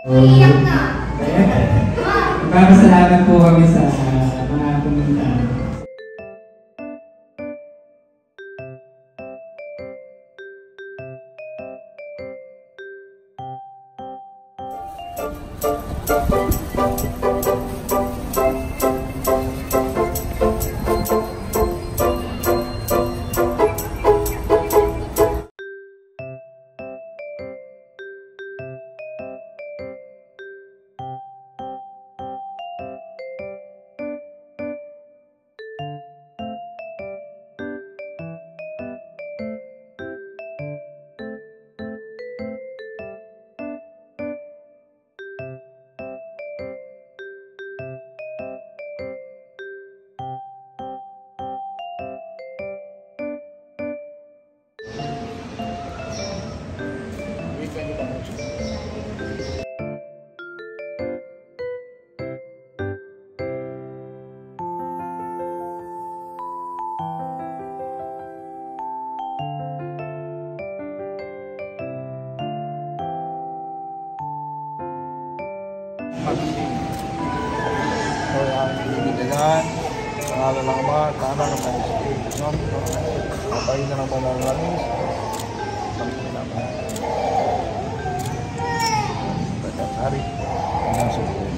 Iyak na. Magpapasalamat po kami sa mga pumunta. So yang ibigay pangalan ng Ama, Anak at ng Espiritu Santo. Kapahin na ng panalanis. Panginoon naman. Pagkakari. Hanggang sa buhay.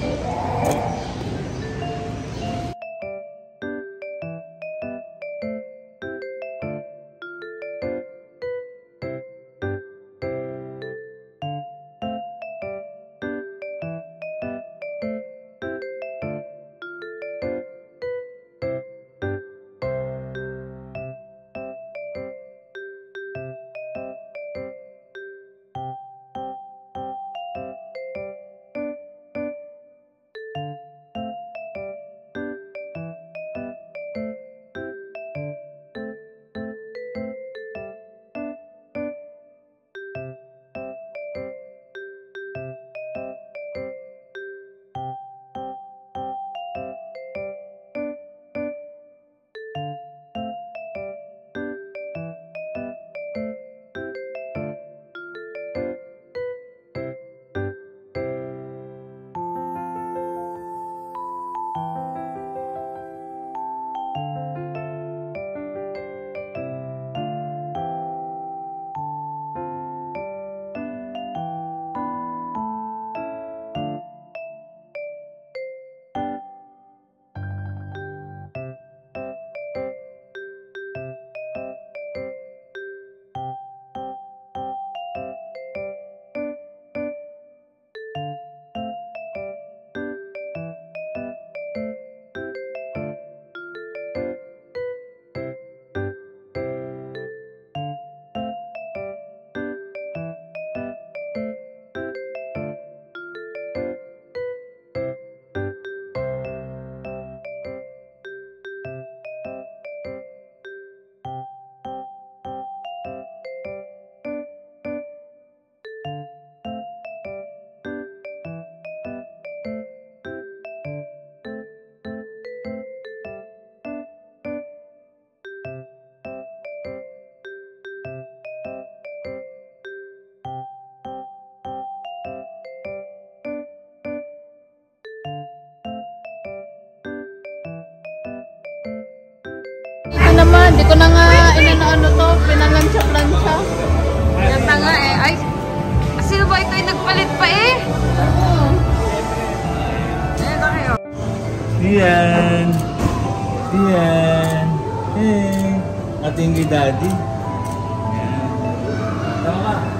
Naman, di ko na nga inano to, pinalansya-lansya. Nata nga eh. Ay, sino ba ito? Nagpalit pa eh. Ayan na kayo. Diyan. Diyan. Hey. Ating kay Daddy. Yan. Tama ka.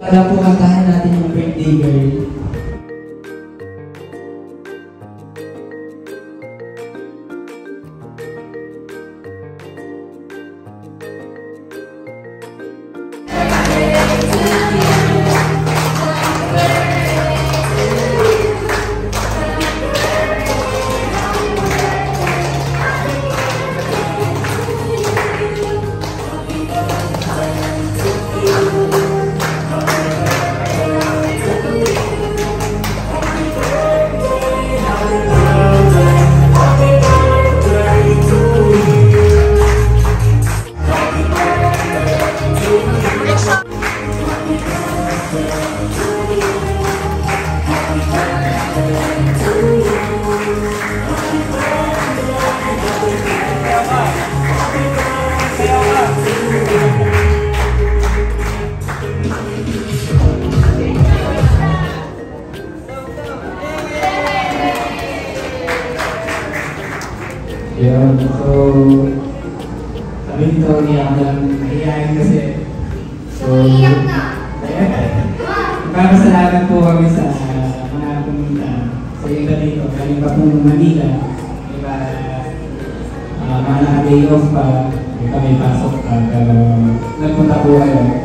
Para po kantahan natin yung birthday girl. Yun, so sabi nito, iyak lang, nahihayin kasi. So, nagpapasalamat po kami sa mga pumunta sa iba dito. Galing pa po Manila, iba mga naka-day off pa, iba may pasok pa, pero nagpunta po kayo.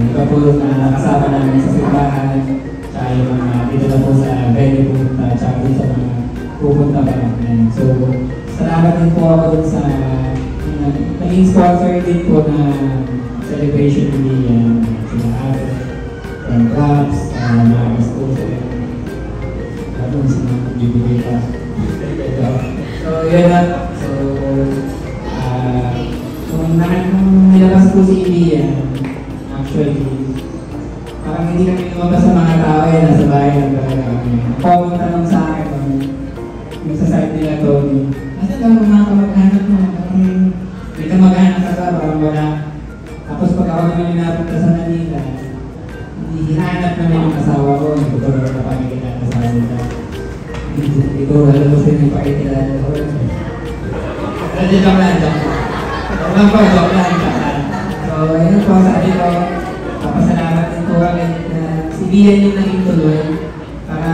Iba po na nakasama namin sa simbahan, tsaka yung mga dito na po sa venue pumunta, tsaka dito sa mga pupunta pa namin. So, salamat din po ako dun sa naging sponsor din po na celebration ni sila ate, from clubs, mga schools, tapos sila bibigay pa. So, yun na. So, kung nilabas po si Ian, actually, parang hindi kami lumabas sa mga tao nasa bahay lang talaga kami. Common tanong sa akin, yung sa site nila Tony, kasi daw mga kamag-anak mo, may kamag-anak ka ba, parang wala. Tapos pag ako naman napunta sa Manila, hinahanap naman yung asawa ko, hindi ko rin napakikilala sa kanila. Hindi ko alam mo sila yung pakikilala ko. Pero di joke lang, joke lang. So, yun po, sabi ko, papasalamat din po kami na si Bian yung naging tuloy para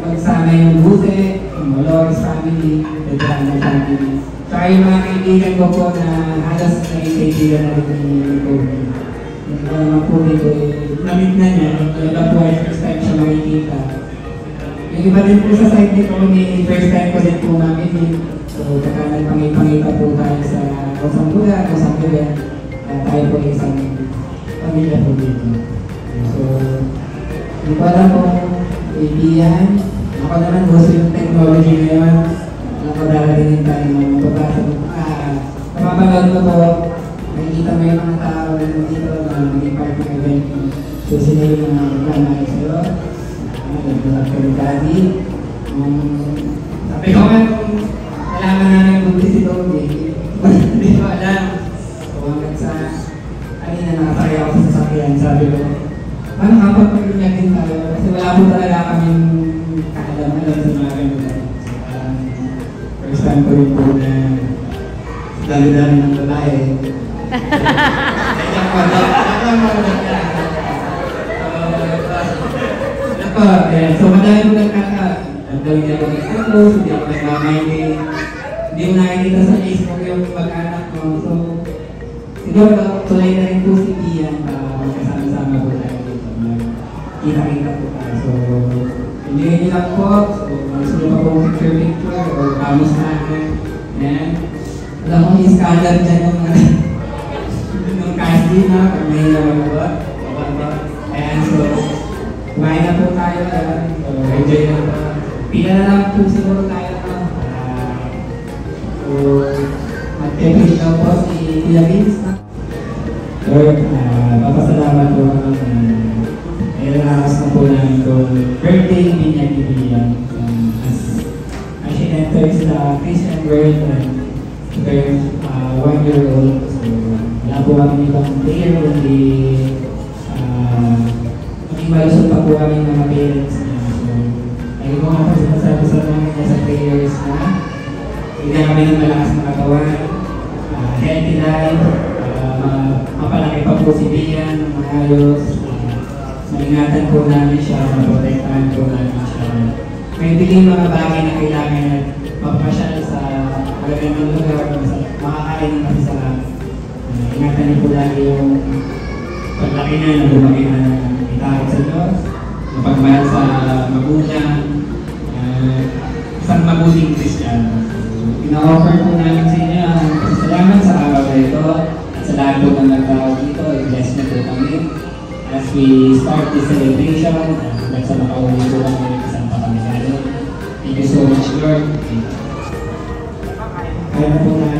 magsama yung Buse, yung Malores family, Vedrano family. Tsaka yung mga kaibigan ko po na halos naging kaibigan na rin ni Kobe. Yung naman po dito, namit na niya, yung iba po ay first time siya makikita. Yung iba din po sa side ni Kobe, first time ko din po namin din. So, kaya nagpangipangita po tayo sa Osambura, tayo po isang pamilya po dito. So, hindi ko alam kung kaibigan. Ako naman gusto yung technology ngayon. Ako darating tayo ng mapapasok. Kapapagod ko po, nakikita mo yung mga tao na nandito na maging part ng event. So, sila yung mga nagkamahay sa'yo. Nagkamahay ka ni Daddy. Sabi ko nga kung kailangan namin buntis si Toby. Hindi ko alam. So, hanggang sa kanina nakasakay ako sa sasakyan, sabi ko, paano kapag pag-inyagin tayo? Kasi wala po talaga kaming kaalam-alam sa mga ganyan. So, first time ko rin po na dami-dami ng babae. So, madami po nagkaka. Nagdawin niya ako ng photos, hindi ako nagmamay. Hindi mo nakikita sa Facebook yung mag-anak ko. So, siguro tulay na rin po si Ian para magkasama-sama po tayo dito. Kita-kita po tayo. So, enjoy nyo lang po. So, gusto nyo pa po picture or vamos na. Yan. Alam mo yung scanner dyan yung casting na pag may naman po. Ayan, so, kumain na po tayo. So, enjoy na po. Pila na lang po siguro tayo. So, mag-tepid lang po si Kuya Vince. Lord, papasalamat po ako na nilalakas na po namin kung birthday niya ni Ian. As she enters the Christian world and turns 1 year old. So, wala po kami ibang prayer kundi maging malusot pa po kami mga parents niya. So, lagi ko nga po sinasabi sa namin niya sa prayers na bigyan kami ng malakas na katawan, healthy life, mapalaki pa po si Bian ng maayos, Ingatan po namin siya, maprotektahan po namin siya. May bigay mga bagay na kailangan na mapapasyal sa magagandang lugar, makakain ng masarap. Ingatan niyo po lagi yung paglaki na ng lumaki na itakot sa Diyos, mapagmahal sa magulang, isang mabuting Kristiyano. Ina-offer po namin sa inyo ang pasasalamat sa araw na ito at sa lahat po ng nagtao dito. I-bless na po kami as we start this celebration at sa makauwi po kami isang pakamigano. Thank you so much, Lord. Kaya na po na.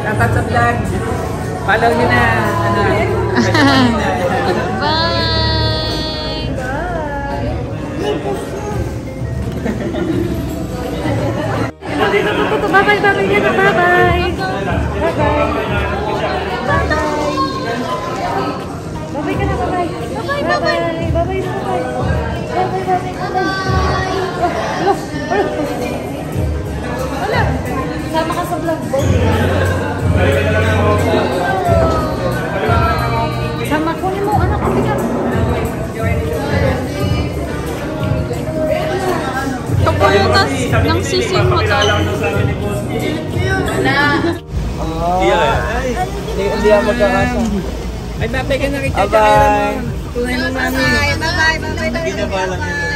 Dapat sa vlog. Follow nyo na. Bye! Bye-bye! Bye-bye! Bye-bye ka na, bye-bye! Bye-bye! Bye-bye! Wala! Sama ka sa vlog mo. Sama ko ni mo, anak ko bigat. Ito po yung tas ng sisim mo to. Hindi ako magkakasa. Ay, babay ka na kita. Bye-bye! Tunay mo mami. Bye-bye! Bye-bye!